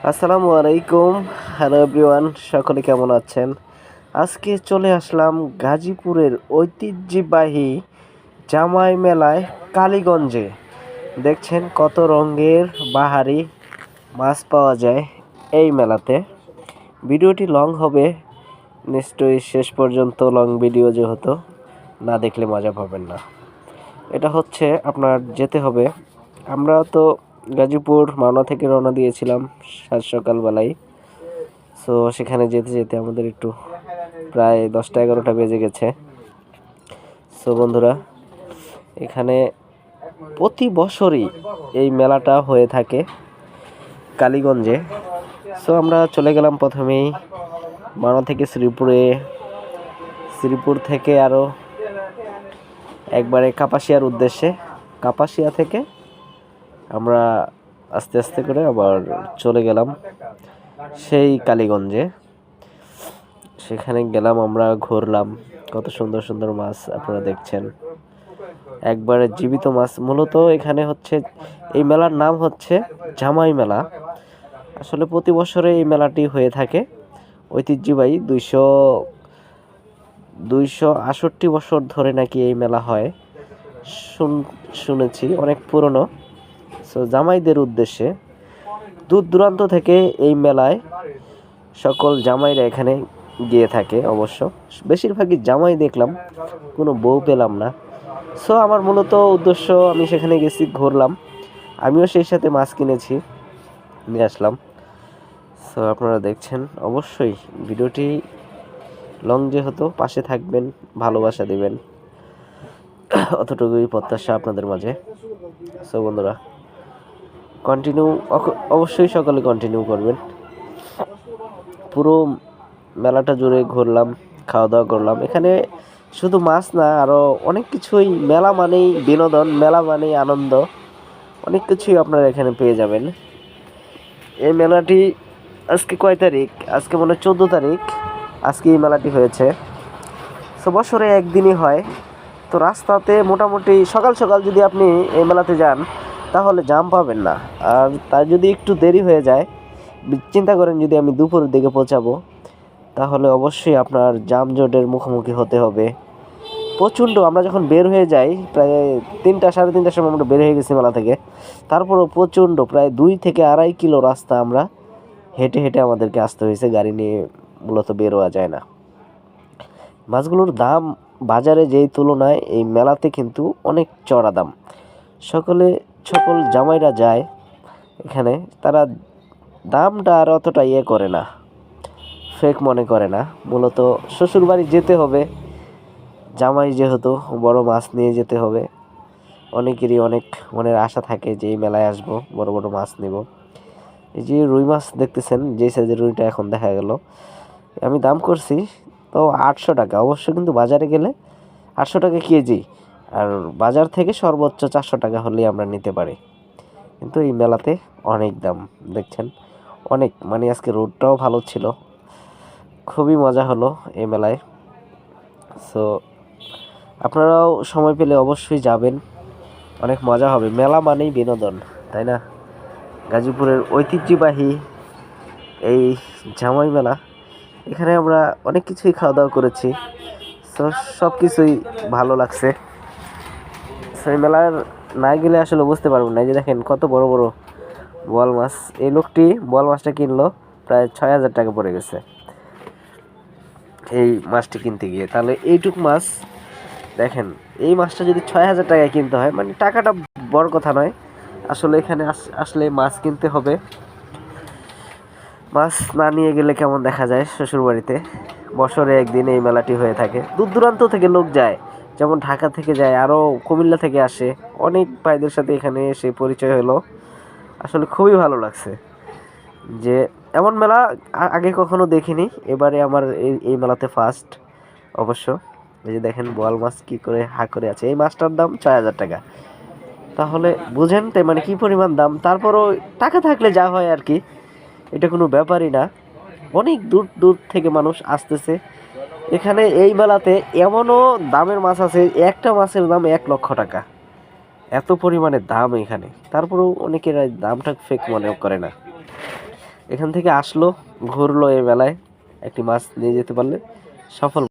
আসসালামু আলাইকুম। Hello everyone, সকলে কেমন আছেন? আজকে চলে আসলাম গাজীপুরের ঐতিহ্যবাহী জামাই মেলায় কালীগঞ্জে। দেখছেন কত রঙের বাহারি মাছ পাওয়া যায় এই মেলাতে। ভিডিওটি লং হবে, নিশ্চয়ই শেষ পর্যন্ত লং ভিডিও যেহেতু না দেখলে মজা পাবেন না। এটা হচ্ছে আপনার যেতে হবে, আমরা তো গাজীপুর মাওনা থেকে রওনা দিয়েছিলাম সাত সকালবেলায়। সো সেখানে যেতে যেতে আমাদের একটু প্রায় 10টা 11টা বেজে গেছে। সো বন্ধুরা, এখানে প্রতি বছরই এই মেলাটা হয়ে থাকে কালীগঞ্জে। সো আমরা চলে গেলাম প্রথমেই মাওনা থেকে শ্রীপুরে, শ্রীপুর থেকে আরও একবারে কাপাসিয়ার উদ্দেশ্যে। কাপাসিয়া থেকে আমরা আস্তে আস্তে করে আবার চলে গেলাম সেই কালীগঞ্জে। সেখানে গেলাম, আমরা ঘুরলাম, কত সুন্দর সুন্দর মাছ আপনারা দেখছেন, একবারে জীবিত মাছ। মূলত এখানে হচ্ছে এই মেলার নাম হচ্ছে জামাই মেলা। আসলে প্রতি বছরে এই মেলাটি হয়ে থাকে ঐতিহ্যবাহী। 268 বছর ধরে নাকি এই মেলা হয়, শুনেছি, অনেক পুরনো। সো জামাইদের উদ্দেশ্যে দূর দূরান্ত থেকে এই মেলায় সকল জামাইরা এখানে গিয়ে থাকে। অবশ্য বেশিরভাগই জামাই দেখলাম, কোনো বউ পেলাম না। সো আমার মূলত উদ্দেশ্য, আমি সেখানে গেছি, ঘুরলাম, আমিও সেই সাথে মাছ কিনেছি, নিয়ে আসলাম। সো আপনারা দেখছেন, অবশ্যই ভিডিওটি লং যেহেতু পাশে থাকবেন, ভালোবাসা দিবেন, অতটুকুই প্রত্যাশা আপনাদের মাঝে। সো বন্ধুরা, কন্টিনিউ, অবশ্যই সকলে কন্টিনিউ করবেন। পুরো মেলাটা জুড়ে ঘুরলাম, খাওয়া দাওয়া করলাম। এখানে শুধু মাছ না, আরও অনেক কিছুই। মেলা মানেই বিনোদন, মেলা মানেই আনন্দ, অনেক কিছুই আপনারা এখানে পেয়ে যাবেন। এই মেলাটি আজকে কয় তারিখ? আজকে মনে হয় 14 তারিখ আজকে এই মেলাটি হয়েছে। সো বছরে একদিনই হয়। তো রাস্তাতে মোটামুটি সকাল সকাল যদি আপনি এই মেলাতে যান তাহলে জাম পাবেন না। আর তার যদি একটু দেরি হয়ে যায়, চিন্তা করেন যদি আমি দুপুরের দিকে পৌঁছাবো, তাহলে অবশ্যই আপনার যানজটের মুখোমুখি হতে হবে প্রচণ্ড। আমরা যখন বের হয়ে যাই প্রায় 3টা 3:30টার সময় আমরা বের হয়ে গেছি মেলা থেকে, তারপরও প্রচণ্ড প্রায় 2 থেকে 2.5 কিলো রাস্তা আমরা হেঁটে হেঁটে আমাদেরকে আসতে হয়েছে, গাড়ি নিয়ে মূলত বেরোয়া যায় না। মাছগুলোর দাম বাজারে যেই তুলনায় এই মেলাতে কিন্তু অনেক চড়া দাম। সকল জামাইরা যায় এখানে, তারা দামটা আর অতটা করে না, ফেক মনে করে না। মূলত শ্বশুরবাড়ি যেতে হবে, জামাই যেহেতু, বড় মাছ নিয়ে যেতে হবে। অনেকেরই অনেক মনের আশা থাকে যে এই মেলায় আসবো, বড় বড় মাছ নেব। এই যে রুই মাছ দেখতেছেন, যে সাইজের রুইটা এখন দেখা গেল, আমি দাম করছি তো 800 টাকা। অবশ্য কিন্তু বাজারে গেলে 800 টাকা কেজি, আর বাজার থেকে সর্বোচ্চ 400 টাকা হলেই আমরা নিতে পারি। কিন্তু এই মেলাতে অনেক দাম, দেখছেন অনেক। মানে আজকে রোডটাও ভালো ছিল, খুবই মজা হলো এই মেলায়। সো আপনারাও সময় পেলে অবশ্যই যাবেন, অনেক মজা হবে। মেলা মানেই বিনোদন, তাই না? গাজীপুরের ঐতিহ্যবাহী এই জামাই মেলা, এখানে আমরা অনেক কিছুই খাওয়া দাওয়া করেছি। সো সব কিছুই ভালো লাগছে। সেই মেলার না গেলে আসলে বুঝতে পারবেন না। এই যে দেখেন কত বড় বড় বোয়াল মাছ। এই লোকটি বোয়াল মাছটা কিনলো, প্রায় 6,000 টাকা পড়ে গেছে এই মাছটি কিনতে গিয়ে। তাহলে এইটুক মাছ দেখেন, এই মাছটা যদি 6,000 টাকায় কিনতে হয়, মানে টাকাটা বড় কথা নয়। আসলে এখানে আসলে মাছ কিনতে হবে। মাছ না নিয়ে গেলে কেমন দেখা যায় শ্বশুরবাড়িতে। বছরে একদিন এই মেলাটি হয়ে থাকে, দূর দূরান্ত থেকে লোক যায়, যেমন ঢাকা থেকে যায়, আরও কুমিল্লা থেকে আসে। অনেক ভাইদের সাথে এখানে এসে পরিচয় হলো, আসলে খুবই ভালো লাগছে যে এমন মেলা আগে কখনো দেখিনি। এবারে আমার এই মেলাতে ফার্স্ট অবশ্য। এই যে দেখেন বোয়াল মাছ কী করে হা করে আছে, এই মাছটার দাম 6,000 টাকা। তাহলে বুঝেন তাই মানে কী পরিমাণ দাম। তারপরও টাকা থাকলে যা হয় আর কি, এটা কোনো ব্যাপারই না। অনেক দূর দূর থেকে মানুষ আসতেছে এখানে এই মেলাতে। এমনও দামের মাছ আছে, একটা মাছের দাম 1,00,000 টাকা, এত পরিমাণে দাম এখানে। তারপরেও অনেকের দামটা ফেক মনে করে না। এখান থেকে আসলো, ঘুরলো এই মেলায়, একটি মাছ নিয়ে যেতে পারলে সফল।